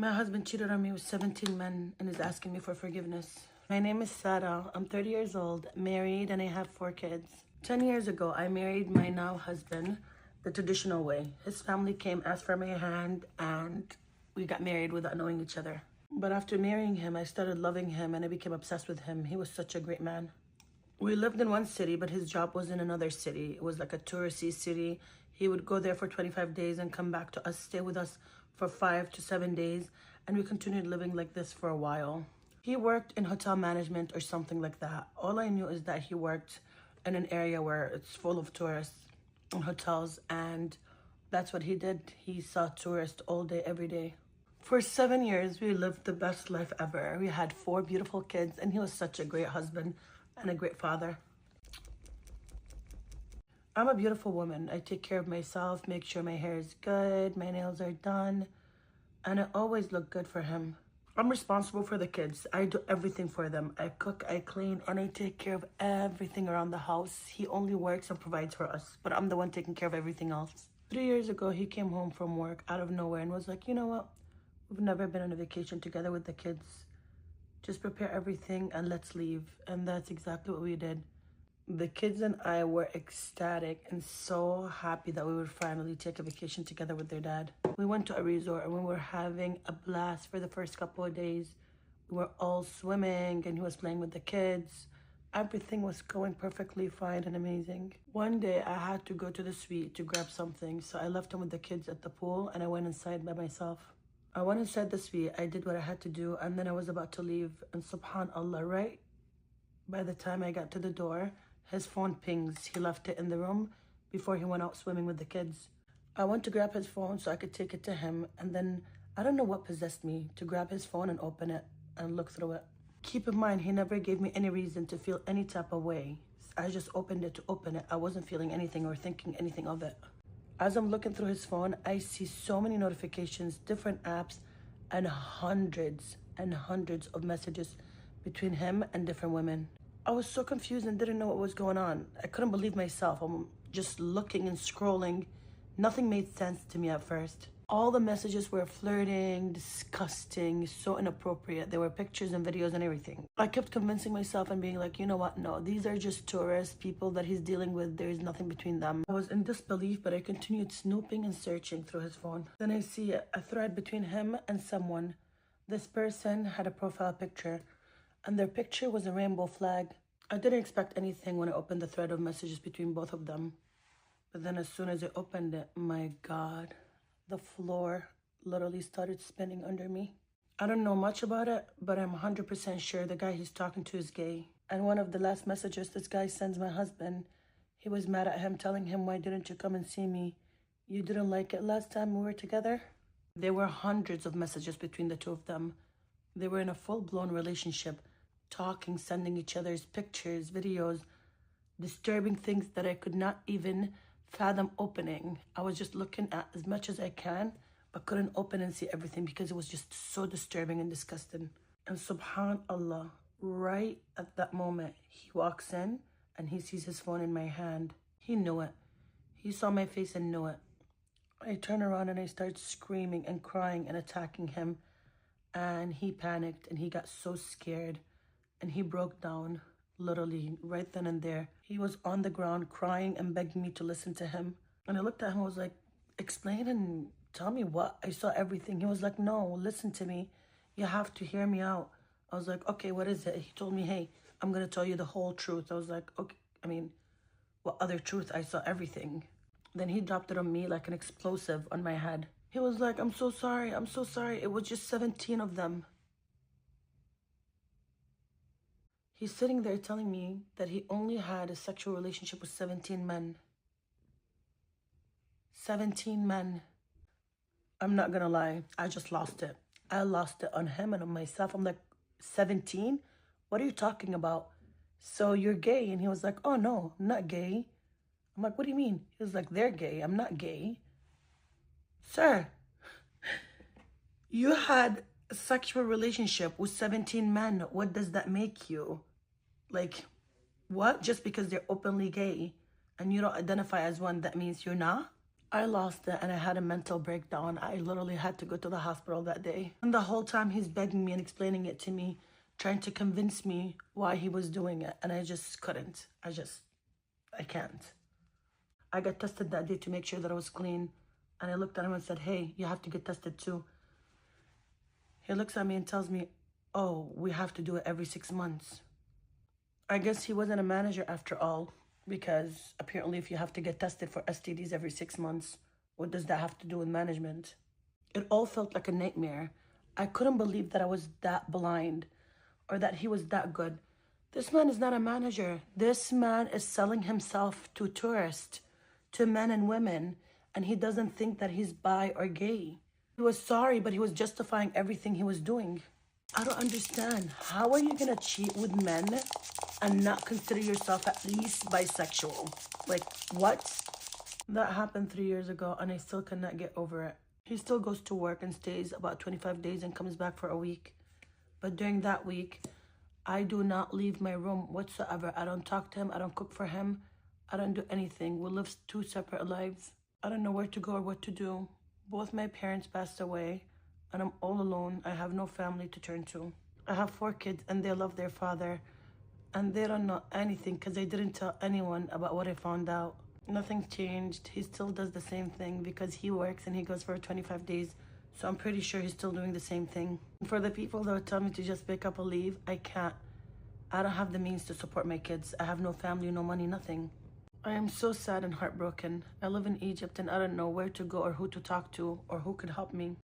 My husband cheated on me with 17 men and is asking me for forgiveness. My name is Sarah. I'm 30 years old, married, and I have 4 kids. 10 years ago, I married my now husband the traditional way. His family came, asked for my hand, and we got married without knowing each other. But after marrying him, I started loving him and I became obsessed with him. He was such a great man. We lived in one city, but his job was in another city. It was like a touristy city. He would go there for 25 days and come back to us, stay with us for 5 to 7 days. And we continued living like this for a while. He worked in hotel management or something like that. All I knew is that he worked in an area where it's full of tourists and hotels. And that's what he did. He saw tourists all day, every day. For 7 years, we lived the best life ever. We had 4 beautiful kids, and he was such a great husband and a great father. I'm a beautiful woman. I take care of myself, make sure my hair is good, my nails are done, and I always look good for him. I'm responsible for the kids. I do everything for them. I cook, I clean, and I take care of everything around the house. He only works and provides for us, but I'm the one taking care of everything else. 3 years ago, he came home from work out of nowhere and was like, you know what? We've never been on a vacation together with the kids. Just prepare everything and let's leave. And that's exactly what we did. The kids and I were ecstatic and so happy that we would finally take a vacation together with their dad. We went to a resort and we were having a blast for the first couple of days. We were all swimming and he was playing with the kids. Everything was going perfectly fine and amazing. One day I had to go to the suite to grab something, so I left him with the kids at the pool and I went inside by myself. I went inside the suite, I did what I had to do, and then I was about to leave, and subhanAllah, right by the time I got to the door, his phone pings. He left it in the room before he went out swimming with the kids. I went to grab his phone so I could take it to him, and then I don't know what possessed me to grab his phone and open it and look through it. Keep in mind, he never gave me any reason to feel any type of way. I just opened it to open it. I wasn't feeling anything or thinking anything of it. As I'm looking through his phone, I see so many notifications, different apps, and hundreds of messages between him and different women. I was so confused and didn't know what was going on. I couldn't believe myself. I'm just looking and scrolling. Nothing made sense to me at first. All the messages were flirting, disgusting, so inappropriate. There were pictures and videos and everything. I kept convincing myself and being like, you know what? No, these are just tourists, people that he's dealing with. There is nothing between them. I was in disbelief, but I continued snooping and searching through his phone. Then I see a thread between him and someone. This person had a profile picture, and their picture was a rainbow flag. I didn't expect anything when I opened the thread of messages between both of them. But then as soon as I opened it, my God, the floor literally started spinning under me. I don't know much about it, but I'm 100% sure the guy he's talking to is gay. And one of the last messages this guy sends my husband, he was mad at him, telling him, why didn't you come and see me? You didn't like it last time we were together? There were hundreds of messages between the two of them. They were in a full-blown relationship, talking, sending each other's pictures, videos, disturbing things that I could not even fathom opening. I was just looking at as much as I can, but couldn't open and see everything because it was just so disturbing and disgusting. And subhanAllah, right at that moment, he walks in and he sees his phone in my hand. He knew it. He saw my face and knew it. I turn around and I start screaming and crying and attacking him. And he panicked and he got so scared and he broke down. Literally, right then and there. He was on the ground crying and begging me to listen to him. And I looked at him, I was like, explain and tell me what. I saw everything. He was like, no, listen to me. You have to hear me out. I was like, okay, what is it? He told me, hey, I'm going to tell you the whole truth. I was like, okay, what other truth? I saw everything. Then he dropped it on me like an explosive on my head. He was like, I'm so sorry. I'm so sorry. It was just 17 of them. He's sitting there telling me that he only had a sexual relationship with 17 men. 17 men. I'm not gonna lie, I just lost it. I lost it on him and on myself. I'm like, 17? What are you talking about? So you're gay? And he was like, oh no, I'm not gay. I'm like, what do you mean? He was like, they're gay, I'm not gay. Sir, you had a sexual relationship with 17 men. What does that make you? Like, what? Just because they're openly gay and you don't identify as one, that means you're not? I lost it and I had a mental breakdown. I literally had to go to the hospital that day. And the whole time he's begging me and explaining it to me, trying to convince me why he was doing it. And I just couldn't. I can't. I got tested that day to make sure that I was clean. And I looked at him and said, hey, you have to get tested too. He looks at me and tells me, oh, we have to do it every 6 months. I guess he wasn't a manager after all, because apparently if you have to get tested for STDs every 6 months, what does that have to do with management? It all felt like a nightmare. I couldn't believe that I was that blind or that he was that good. This man is not a manager. This man is selling himself to tourists, to men and women, and he doesn't think that he's bi or gay. He was sorry, but he was justifying everything he was doing. I don't understand. How are you gonna cheat with men and not consider yourself at least bisexual? Like, what? That happened 3 years ago and I still cannot get over it. He still goes to work and stays about 25 days and comes back for a week. But during that week, I do not leave my room whatsoever. I don't talk to him. I don't cook for him. I don't do anything. We live 2 separate lives. I don't know where to go or what to do. Both my parents passed away and I'm all alone. I have no family to turn to. I have 4 kids and they love their father. And they don't know anything because I didn't tell anyone about what I found out. Nothing's changed. He still does the same thing because he works and he goes for 25 days. So I'm pretty sure he's still doing the same thing. For the people that would tell me to just pick up and leave, I can't. I don't have the means to support my kids. I have no family, no money, nothing. I am so sad and heartbroken. I live in Egypt and I don't know where to go or who to talk to or who could help me.